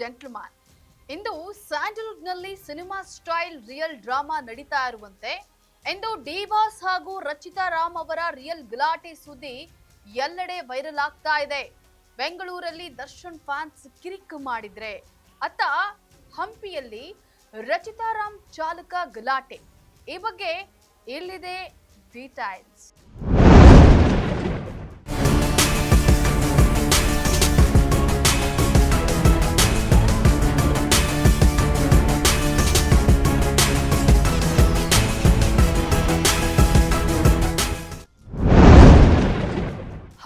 Gentleman. ಇಂದು ಸ್ಯಾಂಡಲ್ವುಡ್ನಲ್ಲಿ cinema style real drama ನಡೀತಾ ಇರುವಂತೆ ಇಂದು D boss ಹಾಗೂ ರಚಿತಾ ರಾಮ್ ಅವರ ರಿಯಲ್ ಗಲಾಟೆ ಸುದ್ದಿ ಎಲ್ಲೆಡೆ ವೈರಲ್ ಆಗ್ತಾ ಇದೆ. ಬೆಂಗಳೂರಲ್ಲಿ ದರ್ಶನ್ ಫ್ಯಾನ್ಸ್ ಕಿರಿಕ್ ಮಾಡಿದ್ರೆ ಅತ್ತ ಹಂಪಿಯಲ್ಲಿ ರಚಿತಾ ರಾಮ್ ಚಾಲಕ ಗಲಾಟೆ. ಈ ಬಗ್ಗೆ ಇಲ್ಲಿದೆ ಡೀಟೇಲ್ಸ್.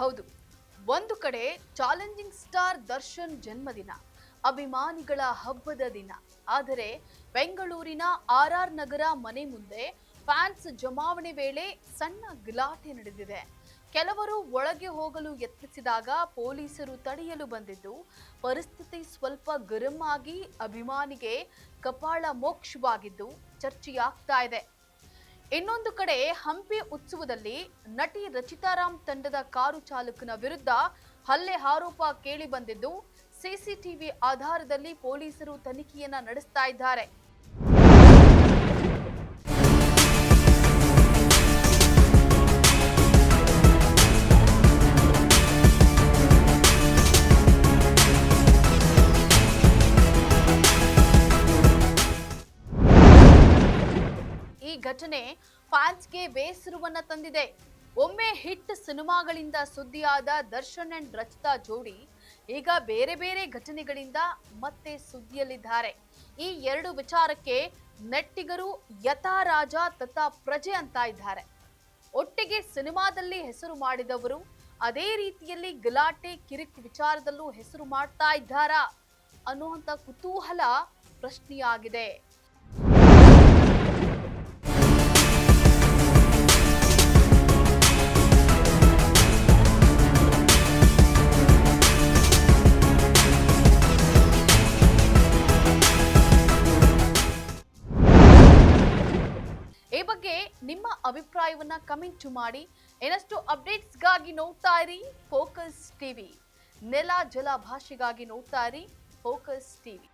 ಹೌದು, ಒಂದು ಕಡೆ ಚಾಲೆಂಜಿಂಗ್ ಸ್ಟಾರ್ ದರ್ಶನ್ ಜನ್ಮದಿನ, ಅಭಿಮಾನಿಗಳ ಹಬ್ಬದ ದಿನ. ಆದರೆ ಬೆಂಗಳೂರಿನ ಆರ್ ನಗರ ಮನೆ ಮುಂದೆ ಫ್ಯಾನ್ಸ್ ಜಮಾವಣೆ ವೇಳೆ ಸಣ್ಣ ಗಲಾಟೆ ನಡೆದಿದೆ. ಕೆಲವರು ಒಳಗೆ ಹೋಗಲು ಯತ್ನಿಸಿದಾಗ ಪೊಲೀಸರು ತಡೆಯಲು ಬಂದಿದ್ದು ಪರಿಸ್ಥಿತಿ ಸ್ವಲ್ಪ ಗರಂ ಆಗಿ ಅಭಿಮಾನಿಗೆ ಕಪಾಳ ಮೋಕ್ಷವಾಗಿದ್ದು ಚರ್ಚೆಯಾಗ್ತಾ ಇದೆ. ಇನ್ನೊಂದು ಕಡೆ ಹಂಪಿ ಉತ್ಸವದಲ್ಲಿ ನಟಿ ರಚಿತಾ ರಾಮ್ ತಂಡದ ಕಾರು ಚಾಲಕನ ವಿರುದ್ಧ ಹಲ್ಲೆ ಆರೋಪ ಕೇಳಿ ಬಂದಿದ್ದು ಸಿಸಿಟಿವಿ ಆಧಾರದಲ್ಲಿ ಪೊಲೀಸರು ತನಿಖೆಯನ್ನ ನಡೆಸ್ತಾ ಇದ್ದಾರೆ. ಈ ಘಟನೆ ಫ್ಯಾನ್ಸ್ಗೆ ಬೇಸರವನ್ನ ತಂದಿದೆ. ಒಮ್ಮೆ ಹಿಟ್ ಸಿನಿಮಾಗಳಿಂದ ಸುದ್ದಿಯಾದ ದರ್ಶನ್ ಅಂಡ್ ರಚಿತಾ ಜೋಡಿ ಈಗ ಬೇರೆ ಬೇರೆ ಘಟನೆಗಳಿಂದ ಮತ್ತೆ ಸುದ್ದಿಯಲ್ಲಿದ್ದಾರೆ. ಈ ಎರಡು ವಿಚಾರಕ್ಕೆ ನೆಟ್ಟಿಗರು ಯಥಾ ರಾಜ ತಥಾ ಪ್ರಜೆ ಅಂತ ಇದ್ದಾರೆ. ಒಟ್ಟಿಗೆ ಸಿನಿಮಾದಲ್ಲಿ ಹೆಸರು ಮಾಡಿದವರು ಅದೇ ರೀತಿಯಲ್ಲಿ ಗಲಾಟೆ ಕಿರಿಕ್ ವಿಚಾರದಲ್ಲೂ ಹೆಸರು ಮಾಡ್ತಾ ಇದ್ದಾರಾ ಅನ್ನುವಂತ ಕುತೂಹಲ ಪ್ರಶ್ನೆಯಾಗಿದೆ. ಈ ಬಗ್ಗೆ ನಿಮ್ಮ ಅಭಿಪ್ರಾಯವನ್ನ ಕಮೆಂಟ್ ಮಾಡಿ. ಇನ್ನಷ್ಟು ಅಪ್ಡೇಟ್ಸ್ಗಾಗಿ ನೋಡ್ತಾ ಇರಿ ಫೋಕಸ್ ಟಿವಿ. ನೆಲ ಜಲ ಭಾಷೆಗಾಗಿ ನೋಡ್ತಾ ಇರಿ ಫೋಕಸ್ ಟಿವಿ.